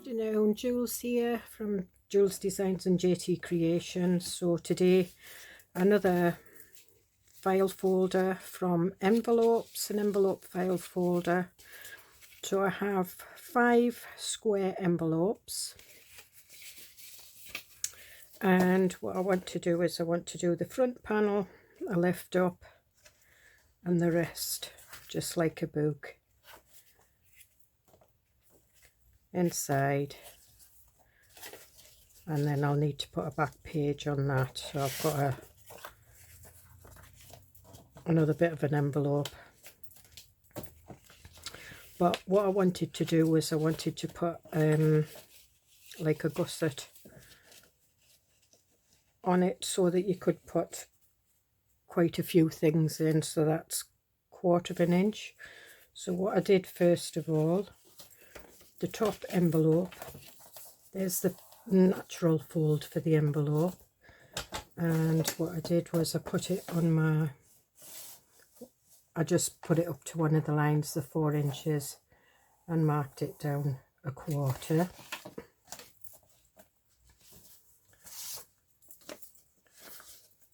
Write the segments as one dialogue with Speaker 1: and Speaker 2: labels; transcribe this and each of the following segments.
Speaker 1: afternoon, Jules here from Joolsedesigns and JT Creations. So today another file folder from envelopes, an envelope file folder. So I have 5 square envelopes, and what I want to do is I want to do the front panel, I lift up, and the rest just like a book inside, and then I'll need to put a back page on that. So I've got another bit of an envelope, but what I wanted to do was I wanted to put like a gusset on it so that you could put quite a few things in. So that's 1/4 of an inch. So what I did first of all, the top envelope, there's the natural fold for the envelope, and what I did was I put it on I just put it up to one of the lines, the 4 inches, and marked it down 1/4.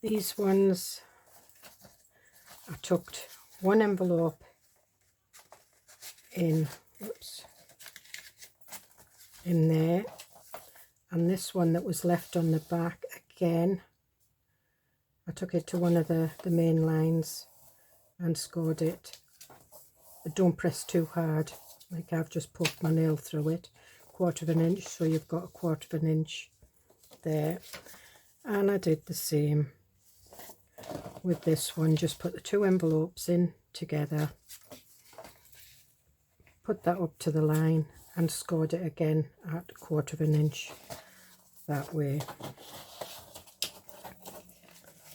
Speaker 1: These ones, I tucked one envelope in, in there, and this one that was left on the back, again I took it to one of the main lines and scored it. But don't press too hard, like I've just poked my nail through it. 1/4 of an inch, so you've got 1/4 of an inch there. And I did the same with this one, just put the 2 envelopes in together, put that up to the line and scored it again at 1/4 of an inch that way.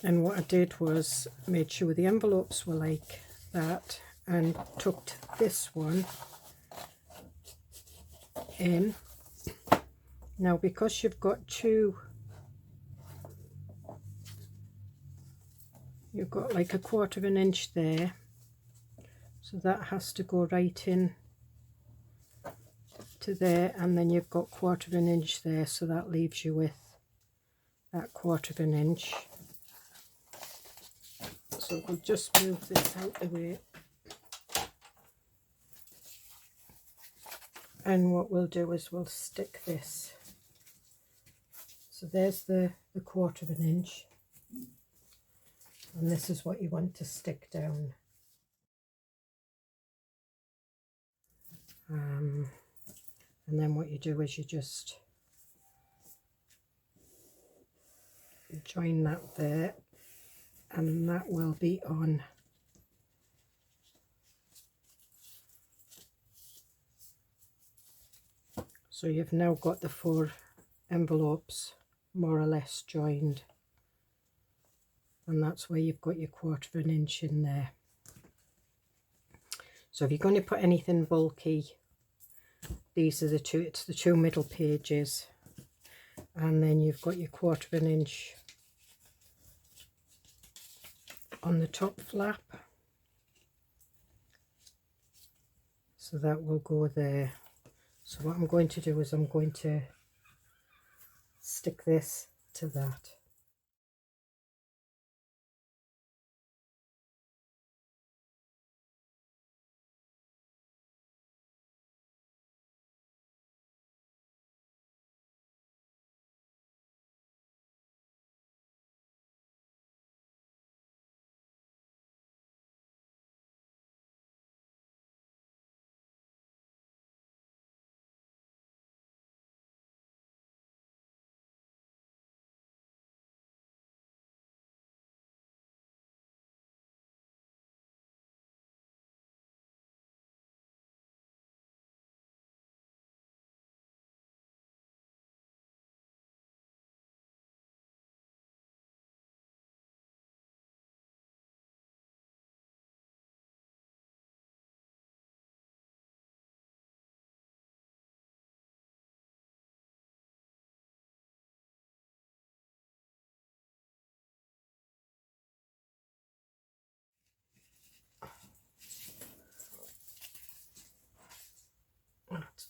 Speaker 1: And what I did was made sure the envelopes were like that and tucked this one in. Now because you've got you've got like 1/4 of an inch there, so that has to go right in to there, and then you've got 1/4 of an inch there, so that leaves you with that 1/4 of an inch. So we'll just move this out the way, and what we'll do is we'll stick this. So there's the 1/4 of an inch, and this is what you want to stick down. And then what you do is you just join that there, and that will be on. So you've now got the 4 envelopes more or less joined, and that's where you've got your 1/4 of an inch in there. So if you're going to put anything bulky, these are the 2, it's the 2 middle pages, and then you've got your 1/4 of an inch on the top flap, so that will go there. So what I'm going to do is I'm going to stick this to that.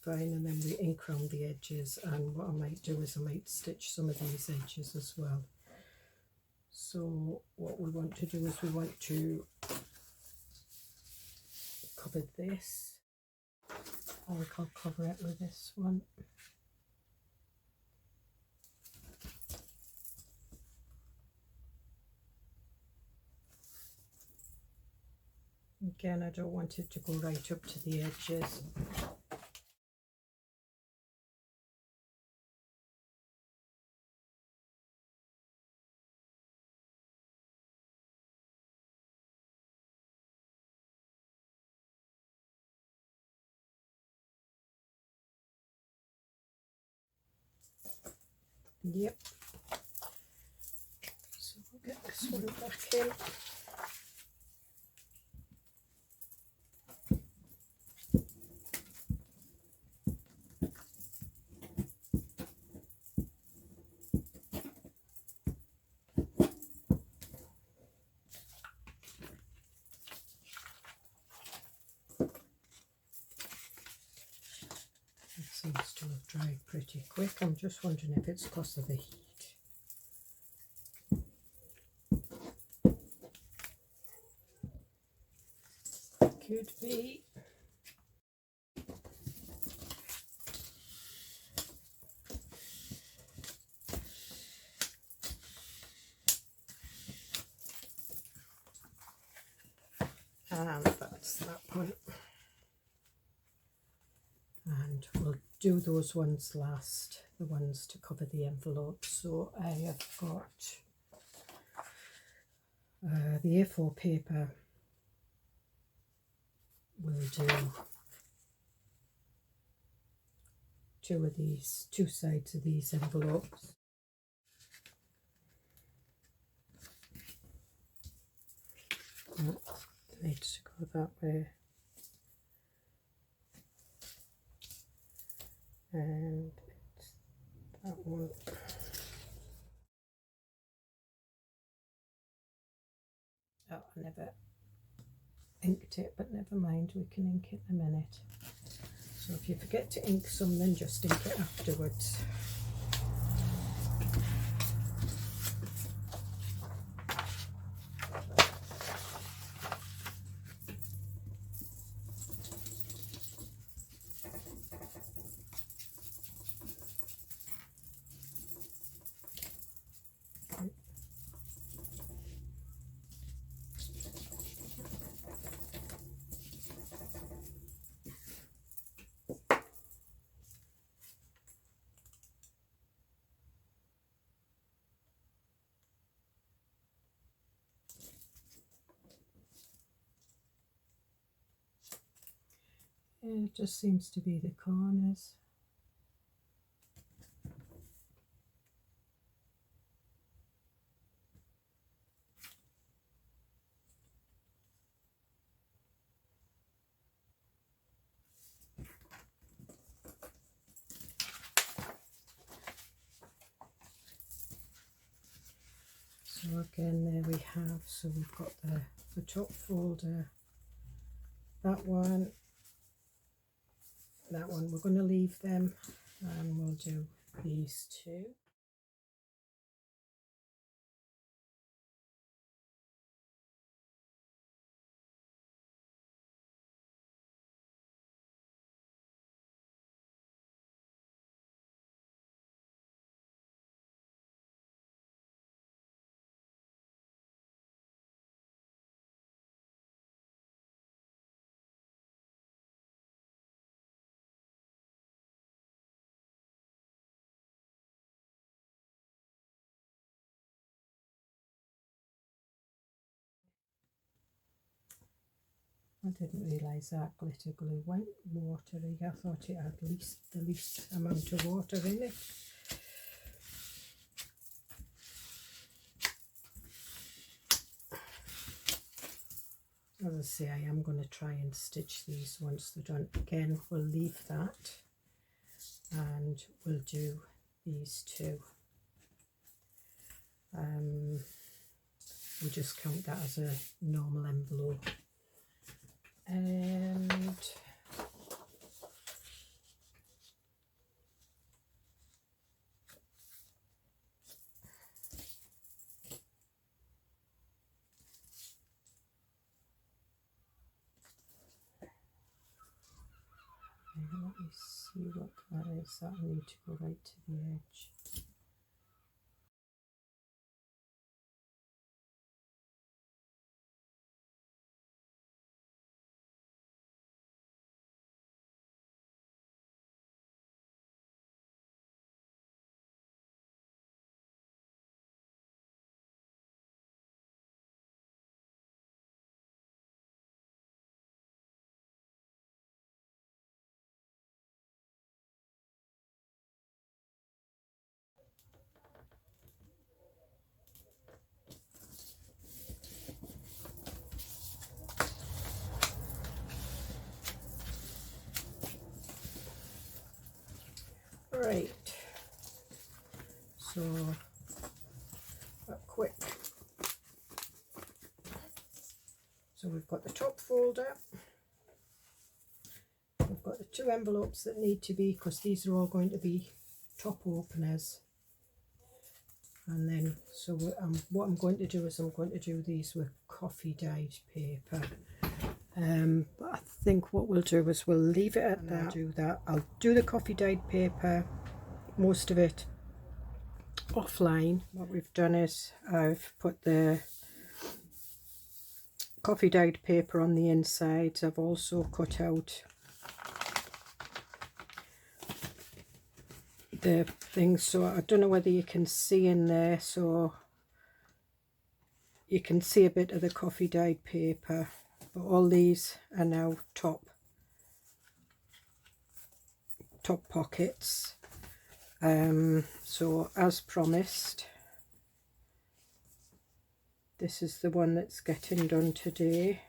Speaker 1: fine, and then we ink around the edges, and what I might do is I might stitch some of these edges as well. So what we want to do is we want to cover this. I think I'll cover it with this one. Again, I don't want it to go right up to the edges. Yep. So we'll get this one back in. Seems to have dried pretty quick. I'm just wondering if it's because of the heat. Could be. And that's that one. And we'll do those ones last, the ones to cover the envelope. So I have got the A4 paper. We'll do two sides of these envelopes. It needs to go that way. And it's that one. Oh, I never inked it, but never mind, we can ink it in a minute. So if you forget to ink some, then just ink it afterwards. It just seems to be the corners. So again, there we have, so we've got the top folder, that one, we're going to leave them, and we'll do these two. I didn't realise that glitter glue went watery. I thought it had the least amount of water in it. As I say, I am going to try and stitch these once they're done. Again, we'll leave that, and we'll do these two. We'll just count that as a normal envelope. And Let's see what that is. That I need to go right to the edge. Right, so quick. So we've got the top folder, we've got the 2 envelopes that need to be, because these are all going to be top openers. And then, so what I'm going to do is I'm going to do these with coffee dyed paper. But I think what we'll do is we'll leave it at that. I'll do the coffee dyed paper, most of it offline. What we've done is I've put the coffee dyed paper on the insides. I've also cut out the things, so I don't know whether you can see in there, so you can see a bit of the coffee dyed paper, but all these are now top pockets. So as promised, this is the one that's getting done today.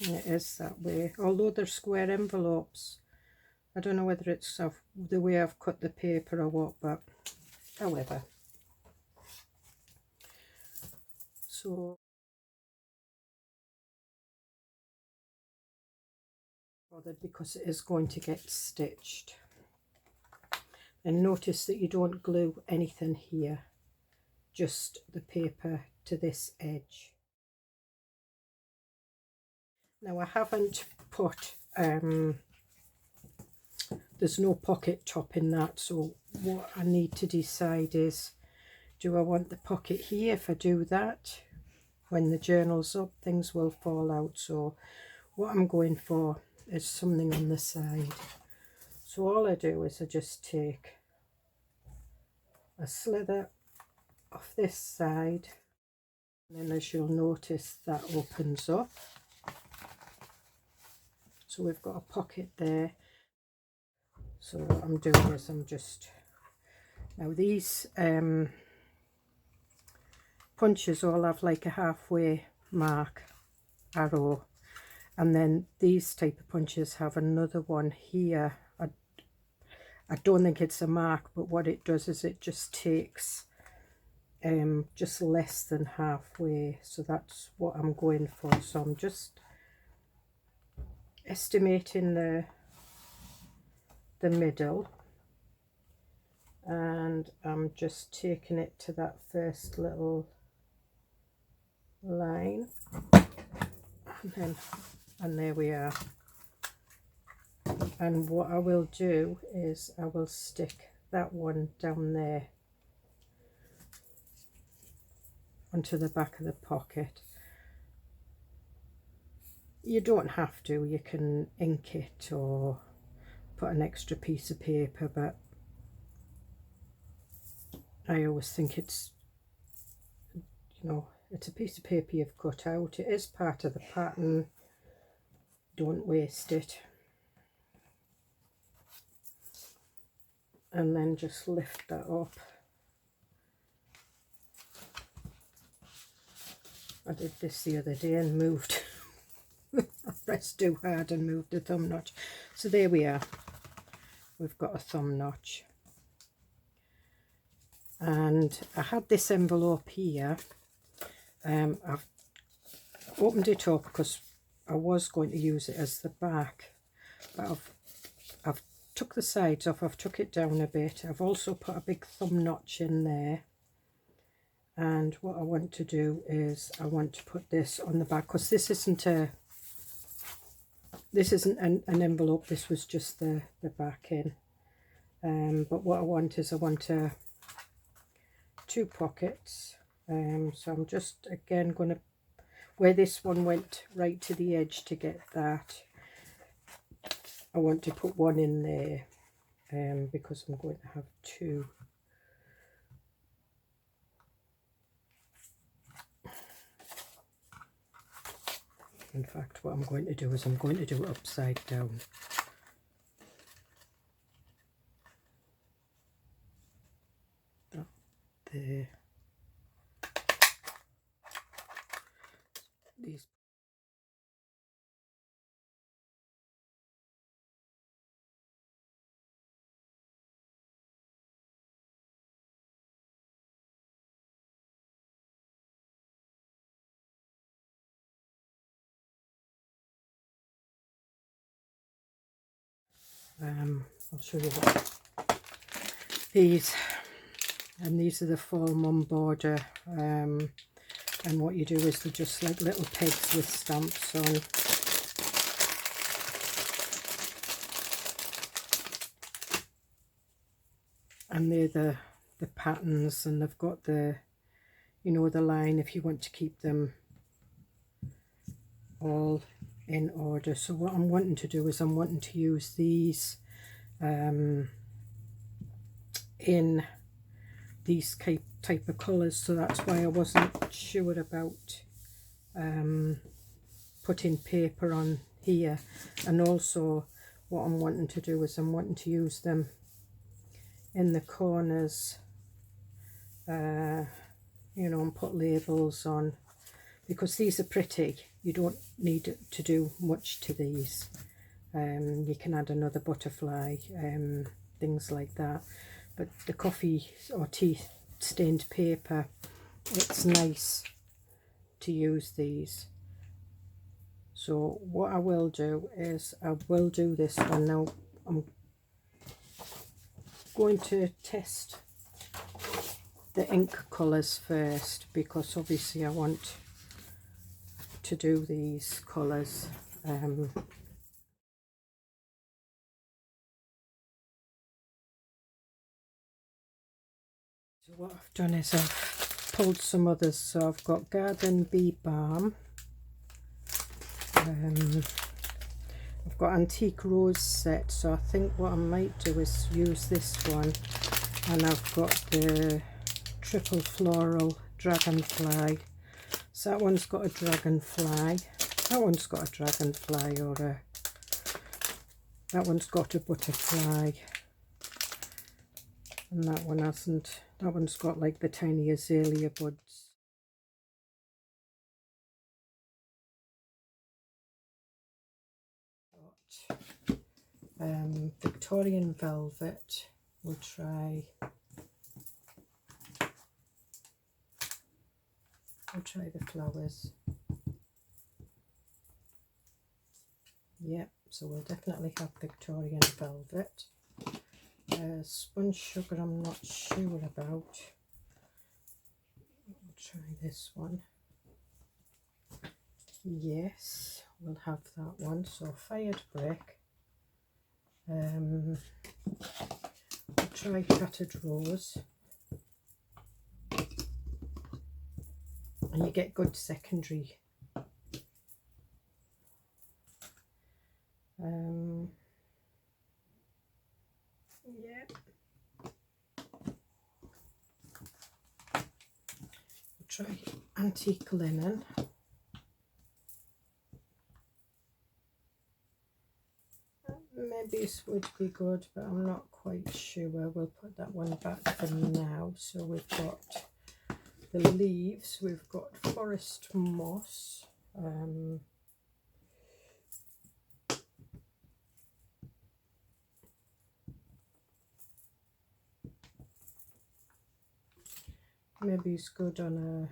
Speaker 1: And it is that way, although they're square envelopes. I don't know whether it's the way I've cut the paper or what, but however. So bothered because it is going to get stitched. And notice that you don't glue anything here, just the paper to this edge. Now I haven't put there's no pocket top in that, so what I need to decide is, do I want the pocket here? If I do that, when the journal's up, things will fall out. So what I'm going for is something on the side. So all I do is I just take a slither off this side, and then as you'll notice, that opens up. So we've got a pocket there. So what I'm doing is I'm just, now these punches all have like a halfway mark arrow, and then these type of punches have another one here. I don't think it's a mark, but what it does is it just takes just less than halfway, so that's what I'm going for. So I'm just estimating the middle, and I'm just taking it to that first little line, and there we are. And what I will do is I will stick that one down there onto the back of the pocket. You don't have to, you can ink it or put an extra piece of paper, but I always think it's, you know, it's a piece of paper you've cut out. It is part of the pattern. Don't waste it. And then just lift that up. I did this the other day and moved. I pressed too hard and moved the thumb notch. So there we are. We've got a thumb notch. And I had this envelope here. I've opened it up because I was going to use it as the back, but I've took the sides off, I've took it down a bit. I've also put a big thumb notch in there, and what I want to do is I want to put this on the back, because this isn't a this isn't an envelope, this was just the backing. But what I want is I want 2 pockets. So I'm just again going to, where this one went right to the edge to get that, I want to put one in there, because I'm going to have 2. In fact, what I'm going to do is I'm going to do it upside down. That there. These. I'll show you what these, and these are the fall mum border, and what you do is they're just like little pegs with stamps on. And they're the patterns, and they've got the, you know, the line if you want to keep them all in order. So what I'm wanting to do is I'm wanting to use these in these type of colours, so that's why I wasn't sure about putting paper on here. And also what I'm wanting to do is I'm wanting to use them in the corners, you know, and put labels on, because these are pretty. You don't need to do much to these. You can add another butterfly, things like that. But the coffee or tea stained paper, it's nice to use these. So what I will do is I will do this one now. I'm going to test the ink colours first, because obviously I want to do these colours. So what I've done is I've pulled some others. So I've got Garden Bee Balm, I've got Antique Rose Set, so I think what I might do is use this one, and I've got the Triple Floral Dragonfly. So that one's got a dragonfly, that one's got a dragonfly, or that one's got a butterfly, and that one hasn't. That one's got like the tiny azalea buds. Victorian Velvet, we'll try the flowers. Yep, so we'll definitely have Victorian Velvet. Sponge Sugar I'm not sure about. We'll try this one. Yes, we'll have that one. So Fired Brick. We'll try Tattered Rose. And you get good secondary. Yeah. We'll try Antique Linen. Maybe this would be good, but I'm not quite sure. We'll put that one back for now. So we've got the leaves, we've got Forest Moss, maybe it's good on a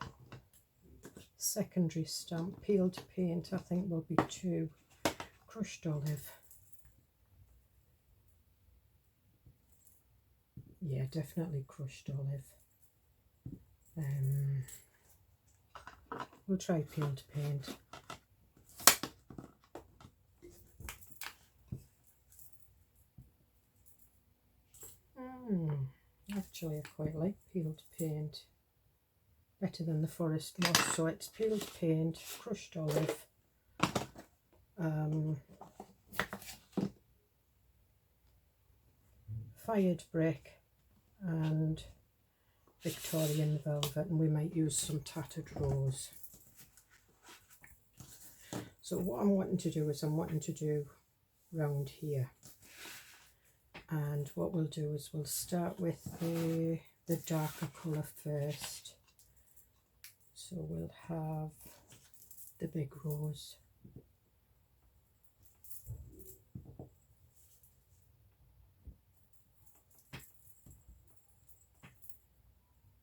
Speaker 1: secondary stamp. Peeled Paint I think will be 2. Crushed Olive. Yeah, definitely Crushed Olive. We'll try Peeled Paint. actually. I quite like peeled paint, better than the forest moss. So it's peeled paint, crushed olive, fired brick and Victorian velvet, and we might use some tattered rose. So what I'm wanting to do is I'm wanting to do round here, and what we'll do is we'll start with the darker colour first. So we'll have the big rose.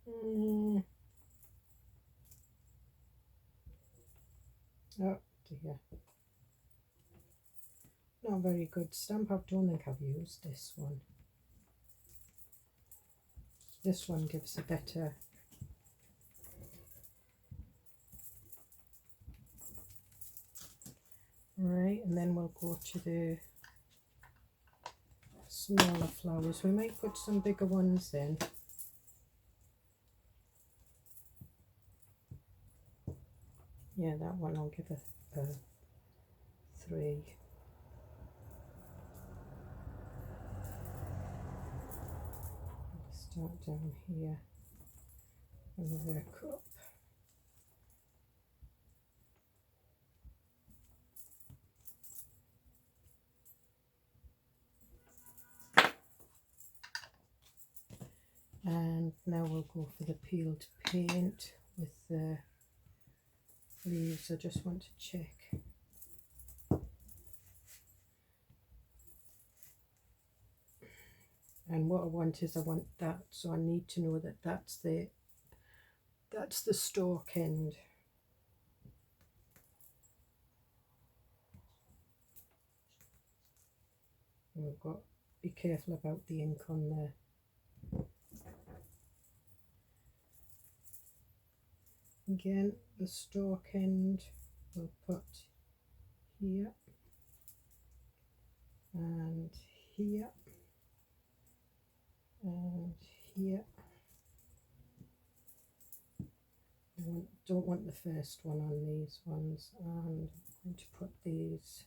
Speaker 1: Oh dear. Not very good stamp. I don't think I've used this one. This one gives a better right, and then we'll go to the smaller flowers. We might put some bigger ones in. Yeah, that one I'll give a 3. Start down here and work up. And now we'll go for the peeled paint with the leaves. I just want to check. And what I want is I want that, so I need to know that that's the stalk end. And we've got to be careful about the ink on there. Again, the stalk end we'll put here and here and here. I don't want the first one on these ones, and I'm going to put these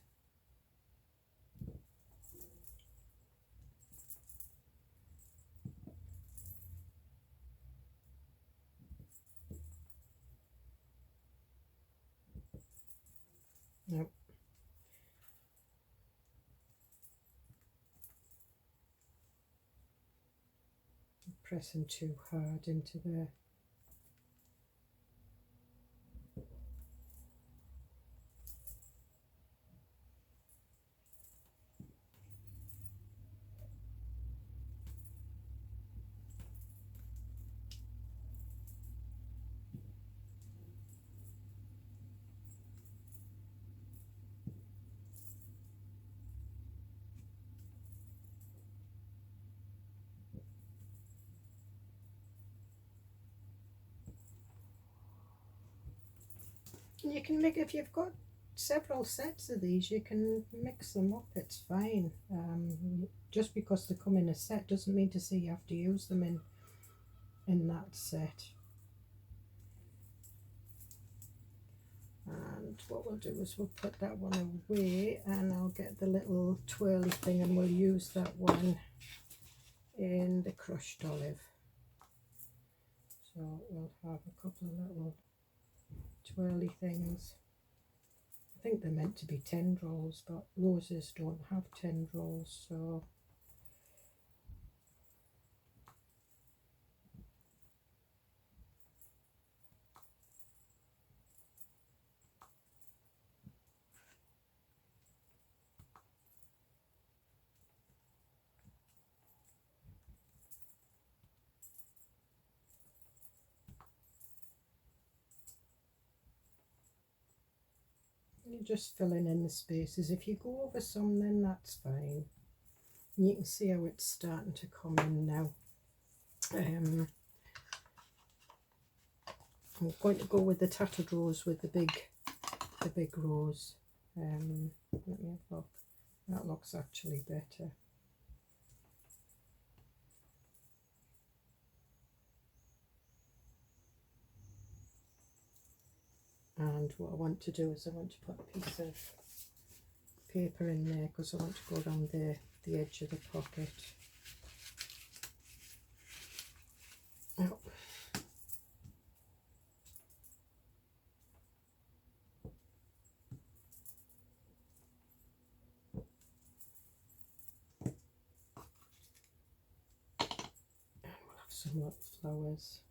Speaker 1: no. I'm pressing too hard into there. You can make, if you've got several sets of these, you can mix them up, it's fine. Just because they come in a set doesn't mean to say you have to use them in that set. And what we'll do is we'll put that one away, and I'll get the little twirly thing and we'll use that one in the crushed olive. So we'll have a couple of little twirly things. I think they're meant to be tendrils, but roses don't have tendrils, so you're just filling in the spaces. If you go over some, then that's fine. And you can see how it's starting to come in now. I'm going to go with the tattered rose with the big rose. Let me have a look. That looks actually better. and what I want to do is I want to put a piece of paper in there because I want to go around the edge of the pocket. Oh. And we'll have some little flowers.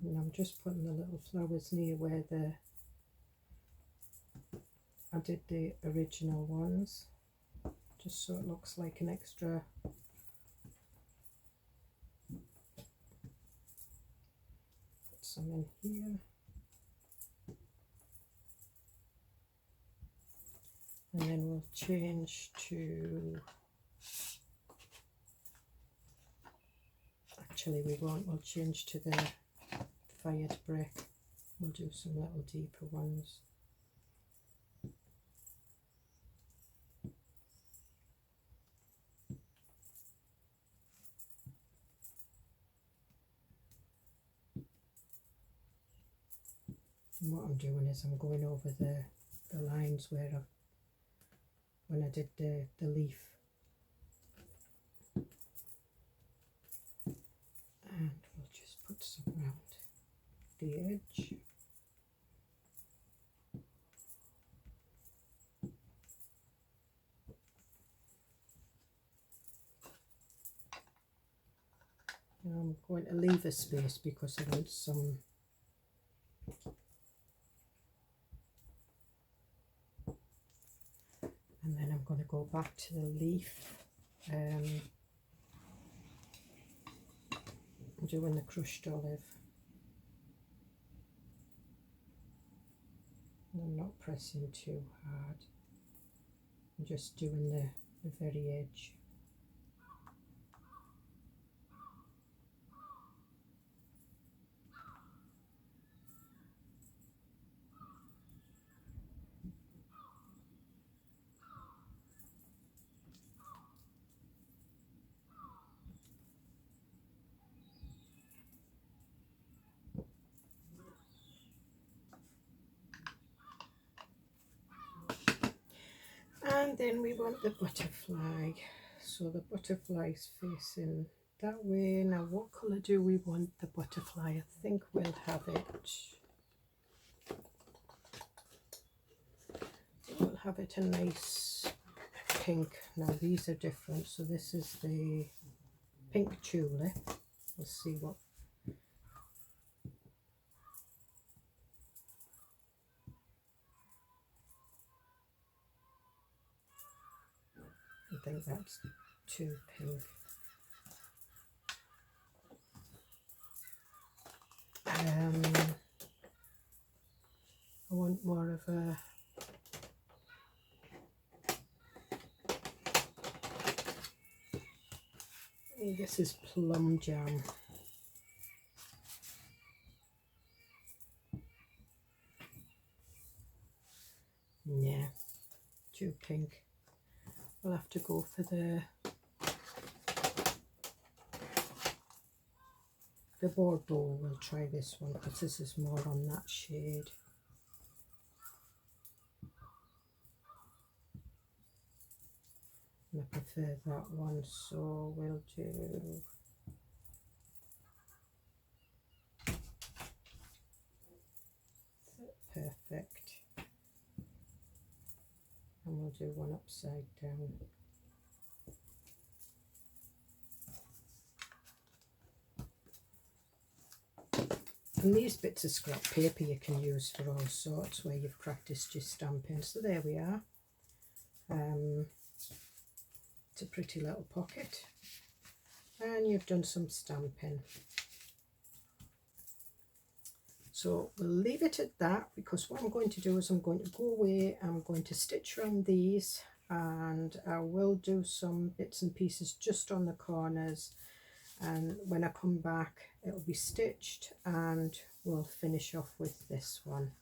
Speaker 1: And I'm just putting the little flowers near where I did the original ones, just so it looks like an extra. Put some in here. And then we'll change to, actually we won't, we'll change to the fired brick. We'll do some little deeper ones. And what I'm doing is I'm going over the lines where when I did the leaf. And we'll just put some around the edge. Now I'm going to leave a space because I want some and then I'm going to go back to the leaf. I'm doing the crushed olive. And I'm not pressing too hard. I'm just doing the very edge. And then we want the butterfly. So the butterfly's facing that way. Now what colour do we want the butterfly? I think we'll have it. We'll have it a nice pink. Now these are different. So this is the pink tulip. We'll see what. I think that's too pink. I want more of a this is plum jam. Yeah, too pink. We'll have to go for the Bordeaux. We'll try this one because this is more on that shade. And I prefer that one, so we'll do perfect. And we'll do one upside down. And these bits of scrap paper you can use for all sorts where you've practiced your stamping. So there we are. It's a pretty little pocket. And you've done some stamping. So we'll leave it at that because what I'm going to do is I'm going to go away, I'm going to stitch around these, and I will do some bits and pieces just on the corners, and when I come back it'll be stitched and we'll finish off with this one,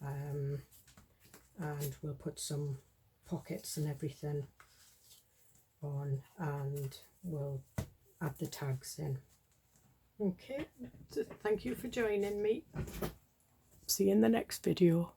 Speaker 1: and we'll put some pockets and everything on and we'll add the tags in. Okay, so thank you for joining me. See you in the next video.